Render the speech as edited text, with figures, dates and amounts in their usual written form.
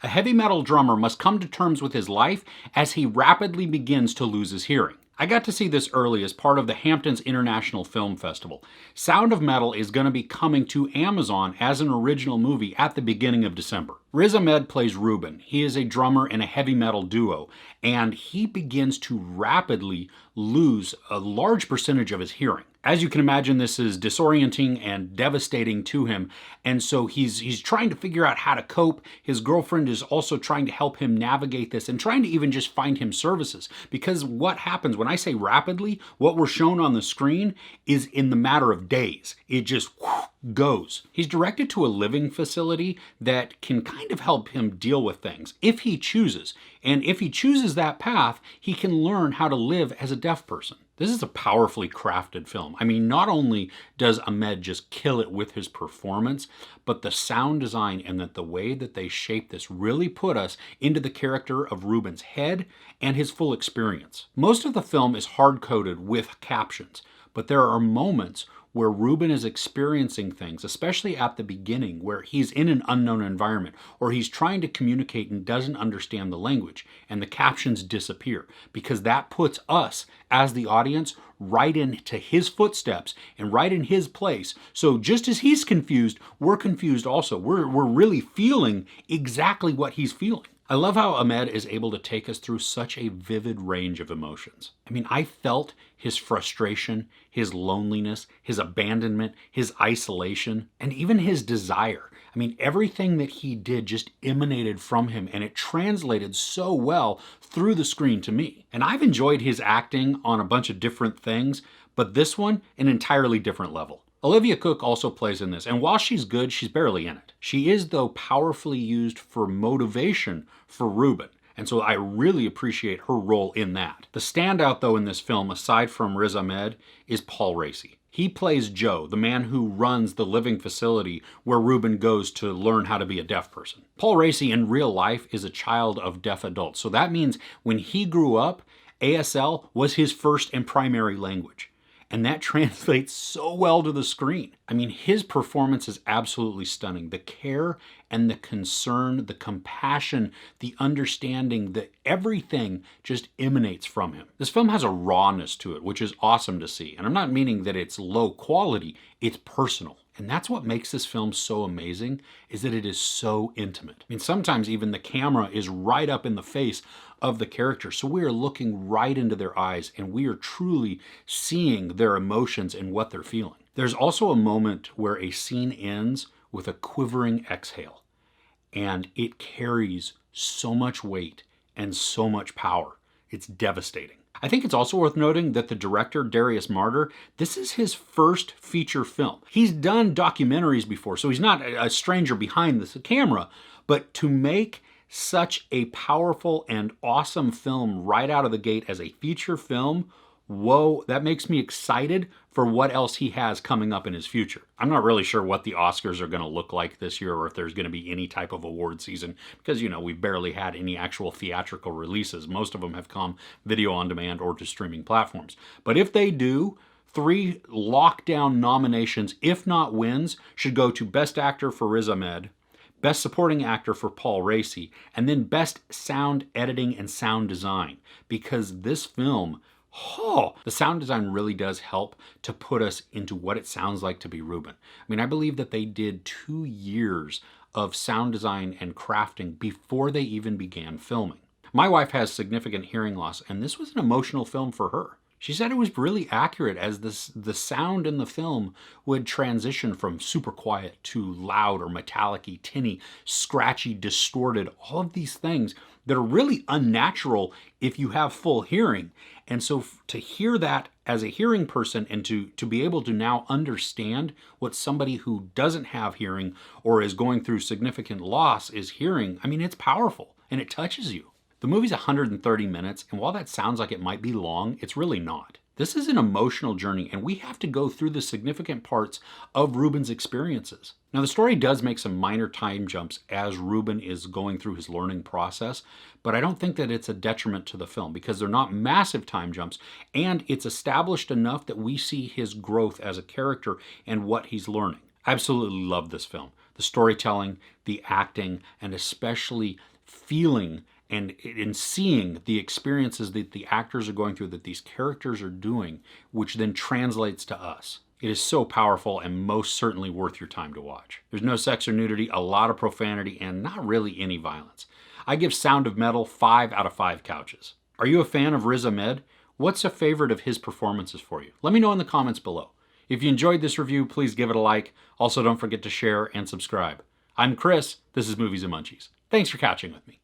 A heavy metal drummer must come to terms with his life as he rapidly begins to lose his hearing. I got to see this early as part of the Hamptons International Film Festival. Sound of Metal is going to be coming to Amazon as an original movie at the beginning of December. Riz Ahmed plays Ruben. He is a drummer in a heavy metal duo, and he begins to rapidly lose a large percentage of his hearing. As you can imagine, this is disorienting and devastating to him, and so he's trying to figure out how to cope. His girlfriend is also trying to help him navigate this and trying to even just find him services. Because what happens, when I say rapidly, what we're shown on the screen is in the matter of days. It just goes. He's directed to a living facility that can kind of help him deal with things if he chooses. And if he chooses that path, he can learn how to live as a deaf person. This is a powerfully crafted film. I mean, not only does Ahmed just kill it with his performance, but the sound design and the way that they shape this really put us into the character of Ruben's head and his full experience. Most of the film is hard-coded with captions, but there are moments where Ruben is experiencing things, especially at the beginning, where he's in an unknown environment, or he's trying to communicate and doesn't understand the language, and the captions disappear, because that puts us, as the audience, right into his footsteps and right in his place. So just as he's confused, we're confused also. We're really feeling exactly what he's feeling. I love how Ahmed is able to take us through such a vivid range of emotions. I mean, I felt his frustration, his loneliness, his abandonment, his isolation, and even his desire. I mean, everything that he did just emanated from him, and it translated so well through the screen to me. And I've enjoyed his acting on a bunch of different things, but this one, an entirely different level. Olivia Cooke also plays in this, and while she's good, she's barely in it. She is, though, powerfully used for motivation for Ruben, and so I really appreciate her role in that. The standout, though, in this film, aside from Riz Ahmed, is Paul Raci. He plays Joe, the man who runs the living facility where Ruben goes to learn how to be a deaf person. Paul Raci in real life is a child of deaf adults, so that means when he grew up, ASL was his first and primary language. And that translates so well to the screen. I mean, his performance is absolutely stunning. The care and the concern, the compassion, the understanding, everything just emanates from him. This film has a rawness to it, which is awesome to see. And I'm not meaning that it's low quality, it's personal. And that's what makes this film so amazing, is that it is so intimate. I mean, sometimes even the camera is right up in the face of the character, so we are looking right into their eyes and we are truly seeing their emotions and what they're feeling. There's also a moment where a scene ends with a quivering exhale, and it carries so much weight and so much power. It's devastating. I think it's also worth noting that the director, Darius Marder, this is his first feature film. He's done documentaries before, so he's not a stranger behind the camera, but to make such a powerful and awesome film right out of the gate as a feature film, whoa, that makes me excited for what else he has coming up in his future. I'm not really sure what the Oscars are going to look like this year, or if there's going to be any type of award season, because, you know, we've barely had any actual theatrical releases. Most of them have come video on demand or to streaming platforms. But if they do, 3 lockdown nominations, if not wins, should go to Best Actor for Riz Ahmed, Best Supporting Actor for Paul Raci, and then Best Sound Editing and Sound Design. Because this film, the sound design really does help to put us into what it sounds like to be Ruben. I mean, I believe that they did 2 years of sound design and crafting before they even began filming. My wife has significant hearing loss, and this was an emotional film for her. She said it was really accurate, as the sound in the film would transition from super quiet to loud or metallic-y, tinny, scratchy, distorted, all of these things that are really unnatural if you have full hearing. And so to hear that as a hearing person and to be able to now understand what somebody who doesn't have hearing or is going through significant loss is hearing, I mean, it's powerful and it touches you. The movie's 130 minutes, and while that sounds like it might be long, it's really not. This is an emotional journey, and we have to go through the significant parts of Ruben's experiences. Now, the story does make some minor time jumps as Ruben is going through his learning process, but I don't think that it's a detriment to the film, because they're not massive time jumps, and it's established enough that we see his growth as a character and what he's learning. I absolutely love this film. The storytelling, the acting, and especially feeling and in seeing the experiences that the actors are going through, that these characters are doing, which then translates to us. It is so powerful and most certainly worth your time to watch. There's no sex or nudity, a lot of profanity, and not really any violence. I give Sound of Metal 5 out of 5 couches. Are you a fan of Riz Ahmed? What's a favorite of his performances for you? Let me know in the comments below. If you enjoyed this review, please give it a like. Also, don't forget to share and subscribe. I'm Chris. This is Movies and Munchies. Thanks for couching with me.